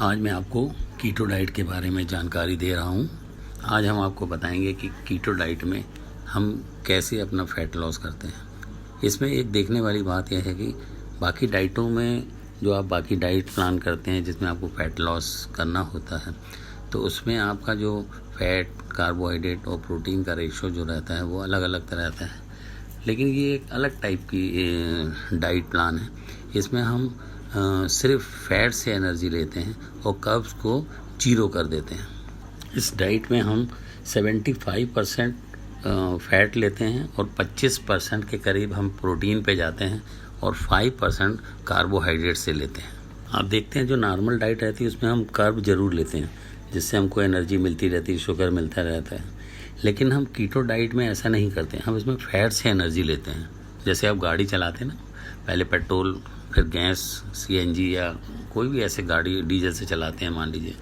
आज मैं आपको कीटो डाइट के बारे में जानकारी दे रहा हूँ। आज हम आपको बताएंगे कि कीटो डाइट में हम कैसे अपना फ़ैट लॉस करते हैं। इसमें एक देखने वाली बात यह है कि बाकी डाइटों में जो आप बाकी डाइट प्लान करते हैं जिसमें आपको फ़ैट लॉस करना होता है, तो उसमें आपका जो फ़ैट, कार्बोहाइड्रेट और प्रोटीन का रेशो जो रहता है वो अलग अलग तरह रहता है। लेकिन ये एक अलग टाइप की डाइट प्लान है। इसमें हम सिर्फ फैट से एनर्जी लेते हैं और कर्ब्स को जीरो कर देते हैं। इस डाइट में हम 75% फैट लेते हैं और 25% के करीब हम प्रोटीन पे जाते हैं और 5% कार्बोहाइड्रेट से लेते हैं। आप देखते हैं जो नॉर्मल डाइट रहती है उसमें हम कर्ब ज़रूर लेते हैं जिससे हमको एनर्जी मिलती रहती है, शुगर मिलता रहता है। लेकिन हम कीटो डाइट में ऐसा नहीं करते हैं, हम इसमें फ़ैट से एनर्जी लेते हैं। जैसे आप गाड़ी चलाते हैं ना, पहले पेट्रोल फिर गैस, सीएनजी या कोई भी ऐसे गाड़ी डीजल से चलाते हैं, मान लीजिए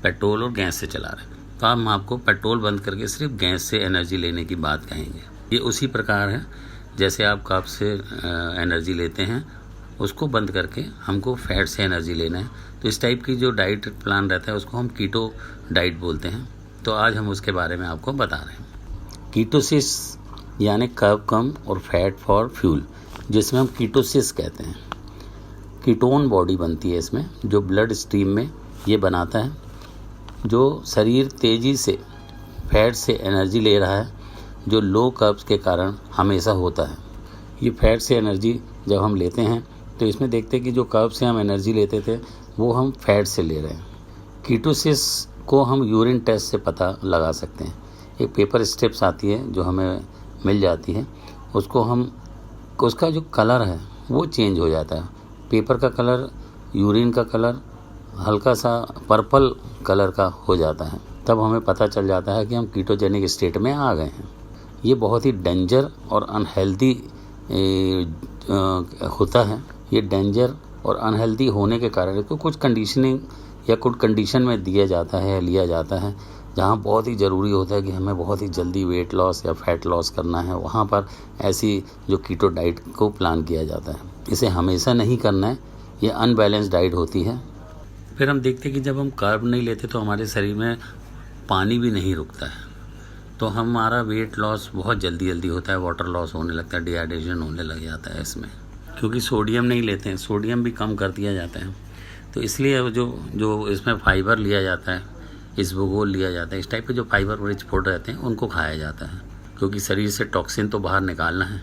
पेट्रोल और गैस से चला रहे हैं, तो हम आपको पेट्रोल बंद करके सिर्फ गैस से एनर्जी लेने की बात कहेंगे। ये उसी प्रकार है जैसे आप कर्ब से एनर्जी लेते हैं, उसको बंद करके हमको फैट से एनर्जी लेना है। तो इस टाइप की जो डाइट प्लान रहता है उसको हम कीटो डाइट बोलते हैं। तो आज हम उसके बारे में आपको बता रहे हैं। कीटोसिस यानी कर्ब कम और फैट फॉर फ्यूल, जिसमें हम कीटोसिस कहते हैं। कीटोन बॉडी बनती है इसमें, जो ब्लड स्ट्रीम में ये बनाता है, जो शरीर तेज़ी से फैट से एनर्जी ले रहा है, जो लो कर्ब्स के कारण हमेशा होता है। ये फैट से एनर्जी जब हम लेते हैं तो इसमें देखते हैं कि जो कर्ब से हम एनर्जी लेते थे वो हम फैट से ले रहे हैं। कीटोसिस को हम यूरिन टेस्ट से पता लगा सकते हैं। एक पेपर स्ट्रिप्स आती है जो हमें मिल जाती है, उसका जो कलर है वो चेंज हो जाता है। पेपर का कलर, यूरिन का कलर हल्का सा पर्पल कलर का हो जाता है। तब हमें पता चल जाता है कि हम कीटोजेनिक स्टेट में आ गए हैं। ये बहुत ही डेंजर और अनहेल्दी होता है। ये डेंजर और अनहेल्दी होने के कारण इसको कुछ कंडीशनिंग या कुछ कंडीशन में दिया जाता है, लिया जाता है, जहाँ बहुत ही ज़रूरी होता है कि हमें बहुत ही जल्दी वेट लॉस या फैट लॉस करना है। वहाँ पर ऐसी जो कीटो डाइट को प्लान किया जाता है। इसे हमेशा नहीं करना है, ये अनबैलेंस डाइट होती है। फिर हम देखते हैं कि जब हम कार्ब नहीं लेते तो हमारे शरीर में पानी भी नहीं रुकता है, तो हमारा वेट लॉस बहुत जल्दी होता है, वाटर लॉस होने लगता है, डिहाइड्रेशन होने लग जाता है इसमें, क्योंकि सोडियम नहीं लेते हैं, सोडियम भी कम कर दिया जाता है। तो इसलिए जो इसमें फाइबर लिया जाता है, इसबगोल लिया जाता है, इस टाइप के जो फाइबर रिच फूड रहते हैं उनको खाया जाता है, क्योंकि शरीर से टॉक्सिन तो बाहर निकालना है।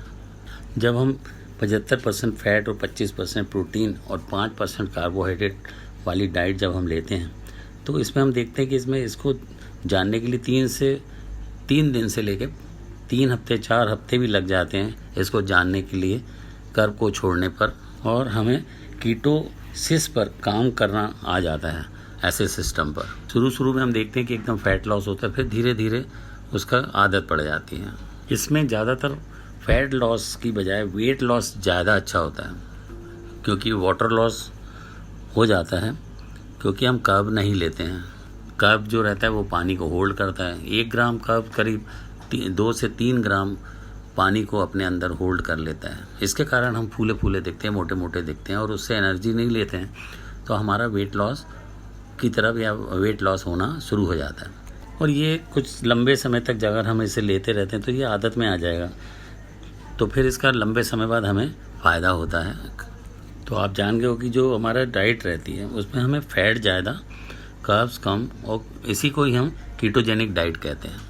जब हम 75% फैट और 25% प्रोटीन और 5% कार्बोहाइड्रेट वाली डाइट जब हम लेते हैं तो इसमें हम देखते हैं कि इसको जानने के लिए 3 दिन से लेकर 3 हफ्ते 4 हफ्ते भी लग जाते हैं इसको जानने के लिए, कर्ब को छोड़ने पर। और हमें कीटोसिस पर काम करना आ जाता है ऐसे सिस्टम पर। शुरू में हम देखते हैं कि एकदम फैट लॉस होता है, फिर धीरे धीरे उसका आदत पड़ जाती है। इसमें ज़्यादातर फैट लॉस की बजाय वेट लॉस ज़्यादा अच्छा होता है, क्योंकि वाटर लॉस हो जाता है, क्योंकि हम कर्ब नहीं लेते हैं। कर्ब जो रहता है वो पानी को होल्ड करता है। 1 ग्राम कर्ब करीब 2 से 3 ग्राम पानी को अपने अंदर होल्ड कर लेता है। इसके कारण हम फूले दिखते हैं, मोटे दिखते हैं, और उससे एनर्जी नहीं लेते हैं, तो हमारा वेट लॉस की तरफ या वेट लॉस होना शुरू हो जाता है। और ये कुछ लंबे समय तक अगर हम इसे लेते रहते हैं तो ये आदत में आ जाएगा, तो फिर इसका लंबे समय बाद हमें फ़ायदा होता है। तो आप जान गए हो कि जो हमारा डाइट रहती है उसमें हमें फ़ैट ज़्यादा, कार्ब्स कम, और इसी को ही हम कीटोजेनिक डाइट कहते हैं।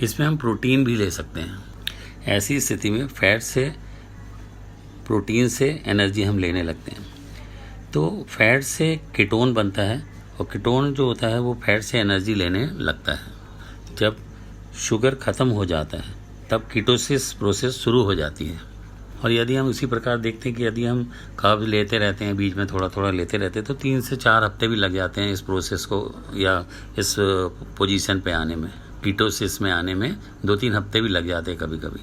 इसमें हम प्रोटीन भी ले सकते हैं। ऐसी स्थिति में फैट से, प्रोटीन से एनर्जी हम लेने लगते हैं। तो फैट से कीटोन बनता है, और कीटोन जो होता है वो फैट से एनर्जी लेने लगता है। जब शुगर ख़त्म हो जाता है तब कीटोसिस प्रोसेस शुरू हो जाती है। और यदि हम इसी प्रकार देखते हैं कि यदि हम कर्ब लेते रहते हैं, बीच में थोड़ा लेते रहते हैं, तो 3 से 4 हफ्ते भी लग जाते हैं इस प्रोसेस को या इस पोजीशन पे आने में, कीटोसिस में आने में 2-3 हफ्ते भी लग जाते हैं कभी।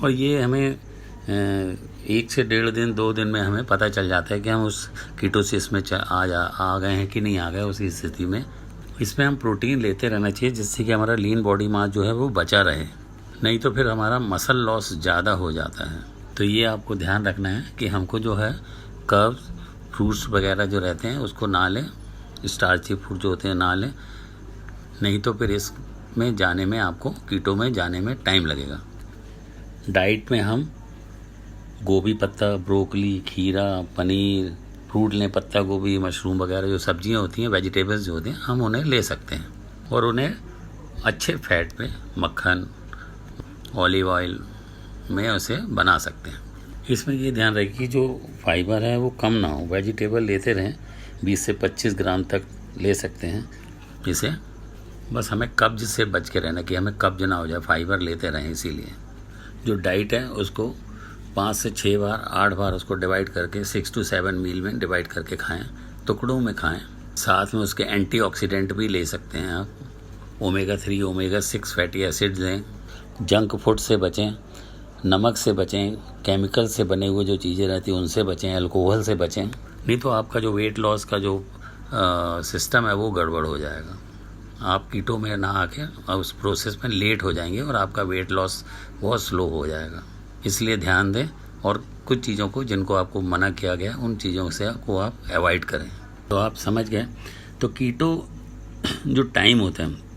और ये हमें 1 से 1.5 दिन 2 दिन में हमें पता चल जाता है कि हम उस कीटोसिस में आ गए हैं कि नहीं आ गए उसी स्थिति में। इसमें हम प्रोटीन लेते रहना चाहिए जिससे कि हमारा लीन बॉडी मास जो है वो बचा रहे, नहीं तो फिर हमारा मसल लॉस ज़्यादा हो जाता है। तो ये आपको ध्यान रखना है कि हमको जो है कर्ब्स, फ्रूट्स वगैरह जो रहते हैं उसको ना लें, स्टार्ची फूड जो होते हैं ना लें, नहीं तो फिर इसमें जाने में आपको कीटो में जाने में टाइम लगेगा। डाइट में हम गोभी पत्ता, ब्रोकली, खीरा, पनीर, फ्रूट लें, पत्ता गोभी, मशरूम वगैरह जो सब्जियां होती हैं, वेजिटेबल्स जो होते हैं, हम उन्हें ले सकते हैं और उन्हें अच्छे फैट पे, मक्खन, ऑलिव ऑयल में उसे बना सकते हैं। इसमें ये ध्यान रखें कि जो फाइबर है वो कम ना हो। वेजिटेबल लेते रहें, 20 से 25 ग्राम तक ले सकते हैं। इसे बस हमें कब्ज से बच के रहना कि हमें कब्ज ना हो जाए, फाइबर लेते रहें। इसीलिए जो डाइट है उसको 5 से 6 बार, 8 बार उसको डिवाइड करके 6 to 7 मील में डिवाइड करके खाएं, टुकड़ों में खाएं। साथ में उसके एंटीऑक्सीडेंट भी ले सकते हैं आप, ओमेगा 3, ओमेगा 6 फैटी एसिड्स लें। जंक फूड से बचें, नमक से बचें, केमिकल से बने हुए जो चीज़ें रहती हैं उनसे बचें, अल्कोहल से बचें, नहीं तो आपका जो वेट लॉस का जो सिस्टम है वो गड़बड़ हो जाएगा। आप कीटो में ना आके उस प्रोसेस में लेट हो जाएंगे और आपका वेट लॉस बहुत स्लो हो जाएगा। इसलिए ध्यान दें और कुछ चीज़ों को जिनको आपको मना किया गया उन चीज़ों से को आप अवॉइड करें। तो आप समझ गए। तो कीटो जो टाइम होता है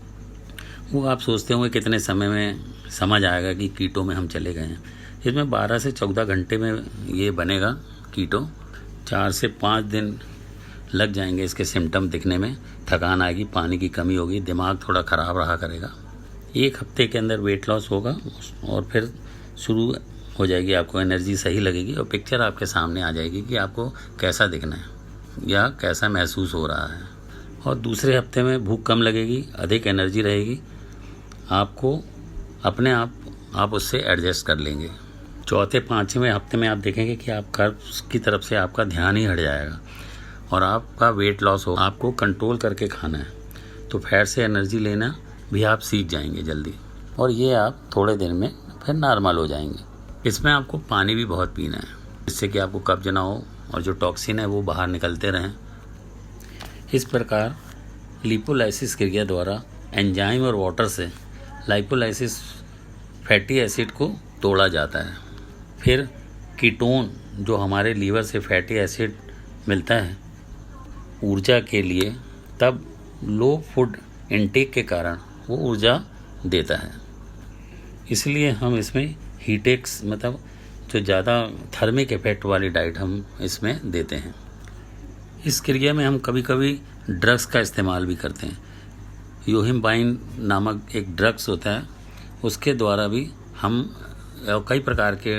वो आप सोचते होंगे कितने समय में समझ आएगा कि कीटो में हम चले गए हैं। इसमें 12 से 14 घंटे में ये बनेगा कीटो। 4 से 5 दिन लग जाएंगे इसके सिम्टम दिखने में। थकान आएगी, पानी की कमी होगी, दिमाग थोड़ा ख़राब रहा करेगा। 1 हफ्ते के अंदर वेट लॉस होगा और फिर शुरू हो जाएगी, आपको एनर्जी सही लगेगी और पिक्चर आपके सामने आ जाएगी कि आपको कैसा दिखना है या कैसा महसूस हो रहा है। और दूसरे हफ्ते में भूख कम लगेगी, अधिक एनर्जी रहेगी, आपको अपने आप उससे एडजस्ट कर लेंगे। चौथे 5वें हफ्ते में आप देखेंगे कि आप कर्व्स की तरफ से आपका ध्यान ही हट जाएगा और आपका वेट लॉस हो। आपको कंट्रोल करके खाना है, तो फैट से एनर्जी लेना भी आप सीख जाएंगे जल्दी और ये आप थोड़े दिन में फिर नॉर्मल हो जाएंगे। इसमें आपको पानी भी बहुत पीना है जिससे कि आपको कब्ज ना हो और जो टॉक्सिन है वो बाहर निकलते रहें। इस प्रकार लिपोलाइसिस क्रिया द्वारा एंजाइम और वाटर से लाइपोलाइसिस फैटी एसिड को तोड़ा जाता है। फिर कीटोन जो हमारे लीवर से फैटी एसिड मिलता है ऊर्जा के लिए, तब लो फूड इनटेक के कारण वो ऊर्जा देता है। इसलिए हम इसमें हीटेक्स मतलब जो ज़्यादा थर्मिक इफेक्ट वाली डाइट हम इसमें देते हैं। इस क्रिया में हम कभी कभी ड्रग्स का इस्तेमाल भी करते हैं। योहिम्बाइन नामक एक ड्रग्स होता है, उसके द्वारा भी हम कई प्रकार के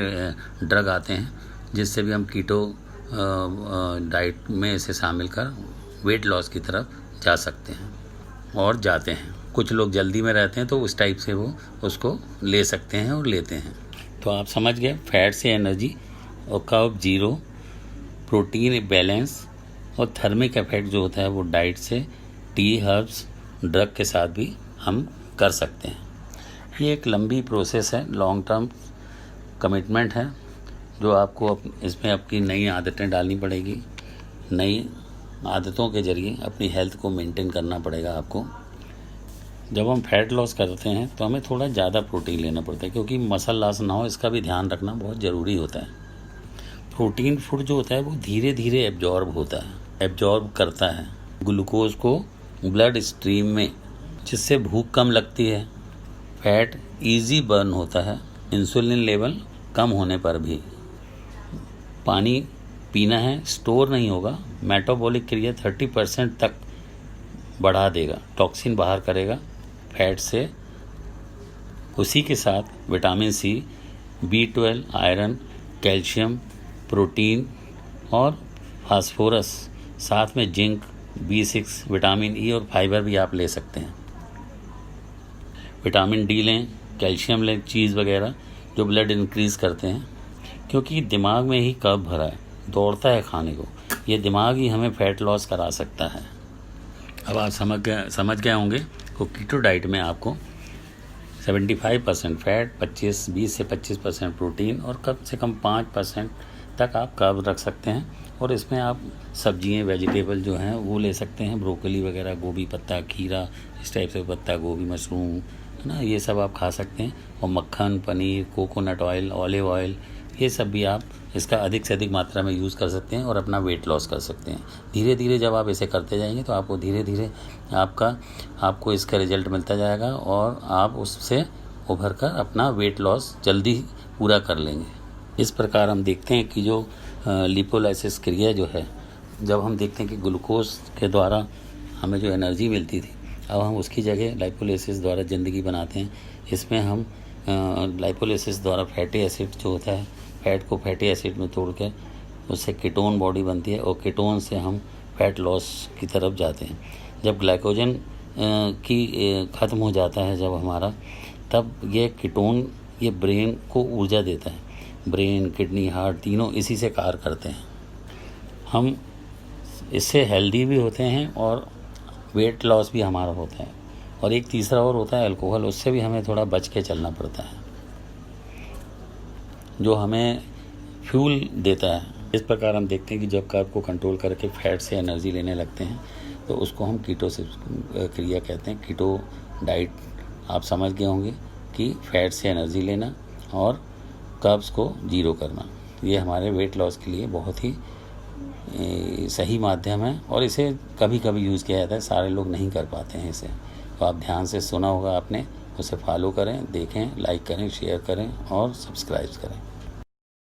ड्रग आते हैं जिससे भी हम कीटो डाइट में इसे शामिल कर वेट लॉस की तरफ जा सकते हैं और जाते हैं। कुछ लोग जल्दी में रहते हैं तो उस टाइप से वो उसको ले सकते हैं और लेते हैं। तो आप समझ गए, फैट से एनर्जी और कर्ब जीरो, प्रोटीन बैलेंस और थर्मिक इफेक्ट जो होता है वो डाइट से, टी, हर्ब्स, ड्रग के साथ भी हम कर सकते हैं। ये एक लंबी प्रोसेस है, लॉन्ग टर्म कमिटमेंट है जो आपको इसमें आपकी नई आदतें डालनी पड़ेगी। नई आदतों के जरिए अपनी हेल्थ को मेंटेन करना पड़ेगा आपको। जब हम फैट लॉस करते हैं तो हमें थोड़ा ज़्यादा प्रोटीन लेना पड़ता है क्योंकि मसल लॉस ना हो, इसका भी ध्यान रखना बहुत ज़रूरी होता है। प्रोटीन फूड जो होता है वो धीरे धीरे एब्जॉर्ब होता है, एब्जॉर्ब करता है ग्लूकोज को ब्लड स्ट्रीम में, जिससे भूख कम लगती है, फैट इजी बर्न होता है, इंसुलिन लेवल कम होने पर भी। पानी पीना है, स्टोर नहीं होगा, मेटाबॉलिक क्रिया 30% तक बढ़ा देगा, टॉक्सिन बाहर करेगा फैट से। उसी के साथ vitamin C, B12, iron, calcium, protein और फास्फोरस, साथ में जिंक, B6, विटामिन ई और फाइबर भी आप ले सकते हैं। विटामिन डी लें, कैल्शियम लें, चीज़ वगैरह जो ब्लड इंक्रीज़ करते हैं, क्योंकि दिमाग में ही कर्ब भरा है, दौड़ता है खाने को। ये दिमाग ही हमें फैट लॉस करा सकता है। अब आप समझ गए होंगे कि कीटो डाइट में आपको 75% फैट, 20 से 25% प्रोटीन और कम से कम 5% तक आप कर्ब रख सकते हैं। और इसमें आप सब्जियां, वेजिटेबल जो हैं वो ले सकते हैं, ब्रोकली वगैरह, गोभी पत्ता, खीरा, इस टाइप से पत्ता गोभी, मशरूम, है ना, ये सब आप खा सकते हैं। और मक्खन, paneer, coconut oil, olive oil, ये सब भी आप इसका अधिक से अधिक मात्रा में यूज़ कर सकते हैं और अपना वेट लॉस कर सकते हैं। धीरे धीरे जब आप इसे करते जाएंगे तो आपको धीरे धीरे आपको इसका रिजल्ट मिलता जाएगा और आप उससे उभर कर अपना वेट लॉस जल्दी पूरा कर लेंगे। इस प्रकार हम देखते हैं कि जो लिपोलाइसिस क्रिया जो है, जब हम देखते हैं कि ग्लूकोज के द्वारा हमें जो एनर्जी मिलती थी, अब हम उसकी जगह लाइपोलाइसिस द्वारा ज़िंदगी बनाते हैं। इसमें हम लाइपोलाइसिस द्वारा फैटी एसिड जो होता है, फैट को फैटी एसिड में तोड़कर उससे कीटोन बॉडी बनती है और कीटोन से हम फैट लॉस की तरफ जाते हैं। जब ग्लाइकोजन की ख़त्म हो जाता है जब हमारा, तब ये कीटोन ये ब्रेन को ऊर्जा देता है। ब्रेन, किडनी, हार्ट तीनों इसी से कार्य करते हैं। हम इससे हेल्दी भी होते हैं और वेट लॉस भी हमारा होता है। और एक तीसरा और होता है अल्कोहल, उससे भी हमें थोड़ा बच के चलना पड़ता है, जो हमें फ्यूल देता है। इस प्रकार हम देखते हैं कि जब कार्ब को कंट्रोल करके फैट से एनर्जी लेने लगते हैं तो उसको हम कीटोसिस क्रिया कहते हैं। कीटो डाइट आप समझ गए होंगे कि फैट से एनर्जी लेना और कार्ब्स को जीरो करना, ये हमारे वेट लॉस के लिए बहुत ही सही माध्यम है और इसे कभी कभी यूज़ किया जाता है। सारे लोग नहीं कर पाते हैं इसे, तो आप ध्यान से सुना होगा आपने, उसे फॉलो करें, देखें, लाइक करें, शेयर करें और सब्सक्राइब करें।